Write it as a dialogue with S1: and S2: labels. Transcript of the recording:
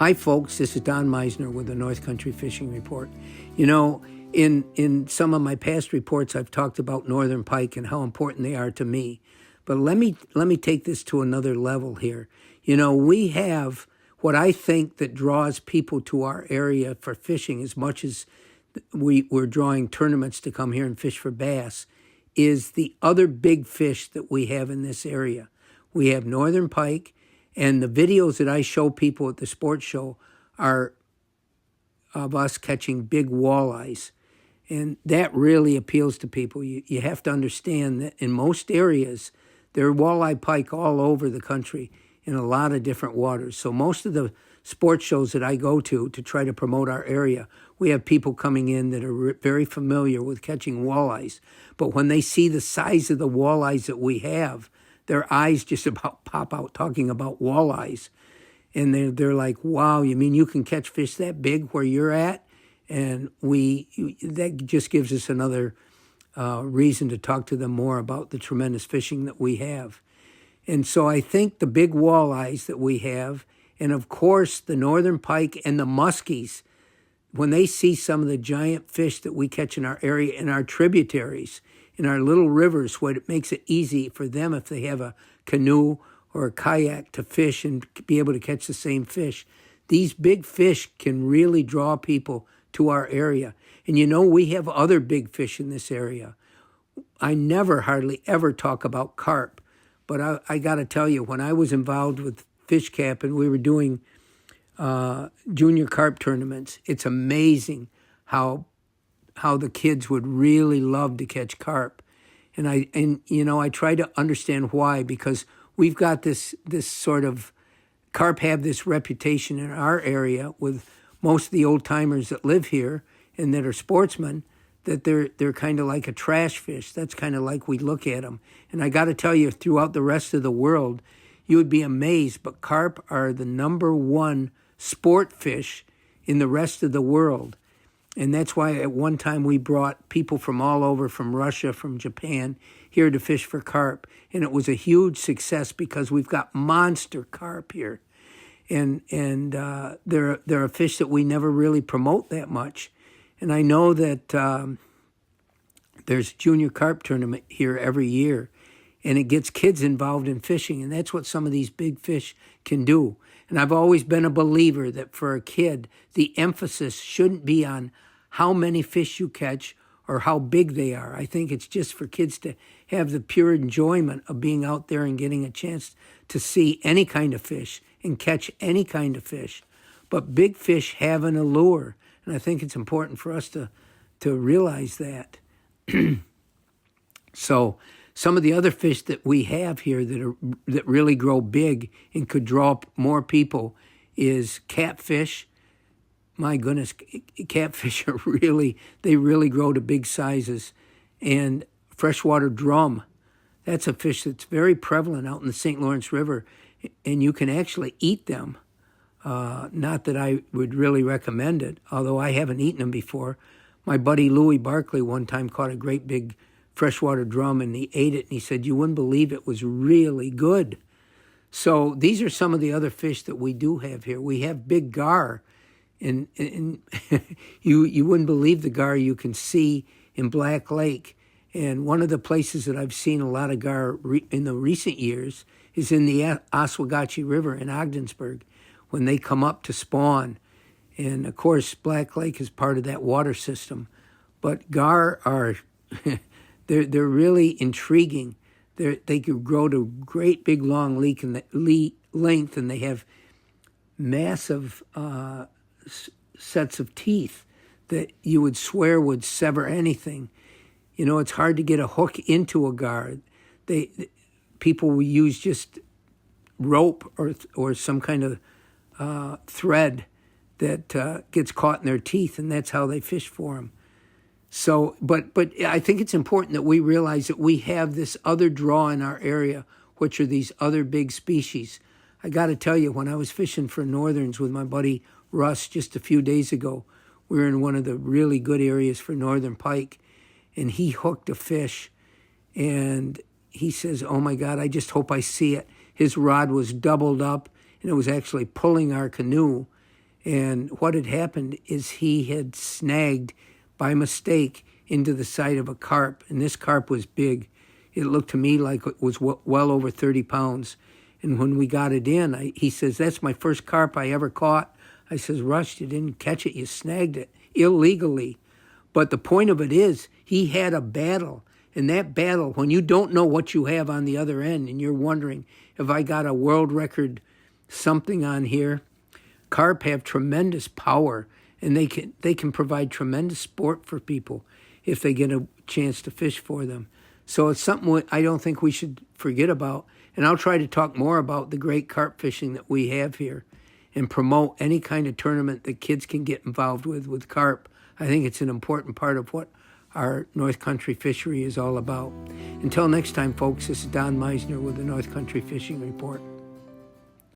S1: Hi, folks. This is Don Meissner with the North Country Fishing Report. You know, in some of my past reports, I've talked about northern pike and how important they are to me. But let me take this to another level here. You know, we have what I think that draws people to our area for fishing as much as we're drawing tournaments to come here and fish for bass is the other big fish that we have in this area. We have northern pike, and the videos that I show people at the sports show are of us catching big walleyes. And that really appeals to people. You have to understand that in most areas, there are walleye pike all over the country in a lot of different waters. So most of the sports shows that I go to try to promote our area, we have people coming in that are very familiar with catching walleyes. But when they see the size of the walleyes that we have, their eyes just about pop out talking about walleyes. And they're like, wow, you mean you can catch fish that big where you're at? And that just gives us another reason to talk to them more about the tremendous fishing that we have. And so I think the big walleyes that we have, and of course the northern pike and the muskies, when they see some of the giant fish that we catch in our area, in our tributaries, in our little rivers, what it makes it easy for them if they have a canoe or a kayak to fish and be able to catch the same fish. These big fish can really draw people to our area. And you know, we have other big fish in this area. I never hardly ever talk about carp, but I got to tell you, when I was involved with Fish Cap and we were doing junior carp tournaments, it's amazing how the kids would really love to catch carp. And I try to understand why, because we've got this sort of carp have this reputation in our area with most of the old timers that live here and that are sportsmen, that they're kind of like a trash fish. That's kind of like we look at them. And I got to tell you, throughout the rest of the world, you would be amazed, but carp are the number one sport fish in the rest of the world. And that's why at one time we brought people from all over, from Russia, from Japan, here to fish for carp. And it was a huge success because we've got monster carp here. And they're a fish that we never really promote that much. And I know that there's a junior carp tournament here every year, and it gets kids involved in fishing, and that's what some of these big fish can do. And I've always been a believer that for a kid, the emphasis shouldn't be on how many fish you catch or how big they are. I think it's just for kids to have the pure enjoyment of being out there and getting a chance to see any kind of fish and catch any kind of fish. But big fish have an allure, and I think it's important for us to realize that. So some of the other fish that we have here that really grow big and could draw more people is catfish. My goodness, catfish are they really grow to big sizes. And freshwater drum, that's a fish that's very prevalent out in the St. Lawrence River, and you can actually eat them. Not that I would really recommend it, although I haven't eaten them before. My buddy Louis Barkley one time caught a great big freshwater drum, and he ate it, and he said, you wouldn't believe it was really good. So these are some of the other fish that we do have here. We have big gar, and you wouldn't believe the gar you can see in Black Lake. And one of the places that I've seen a lot of gar in the recent years is in the Oswegatchie River in Ogdensburg, when they come up to spawn. And of course, Black Lake is part of that water system. But gar are, they're really intriguing. They could grow to great big long length, and they have massive sets of teeth that you would swear would sever anything. You know, it's hard to get a hook into a gar. People will use just rope or some kind of thread that gets caught in their teeth, and that's how they fish for them. So, but I think it's important that we realize that we have this other draw in our area, which are these other big species. I got to tell you, when I was fishing for northerns with my buddy Russ just a few days ago, we were in one of the really good areas for northern pike, and he hooked a fish, and he says, oh my God, I just hope I see it. His rod was doubled up, and it was actually pulling our canoe, And what had happened is he had snagged by mistake into the side of a carp, and this carp was big. It looked to me like it was well over 30 pounds. And when we got it in, he says, "That's my first carp I ever caught." I says, "Rush, you didn't catch it, you snagged it illegally." But the point of it is, he had a battle. And that battle, when you don't know what you have on the other end and you're wondering, if I got a world record something on here, carp have tremendous power, and they can provide tremendous sport for people if they get a chance to fish for them. So it's something I don't think we should forget about. And I'll try to talk more about the great carp fishing that we have here and promote any kind of tournament that kids can get involved with carp. I think it's an important part of what our North Country fishery is all about. Until next time, folks, this is Don Meissner with the North Country Fishing Report.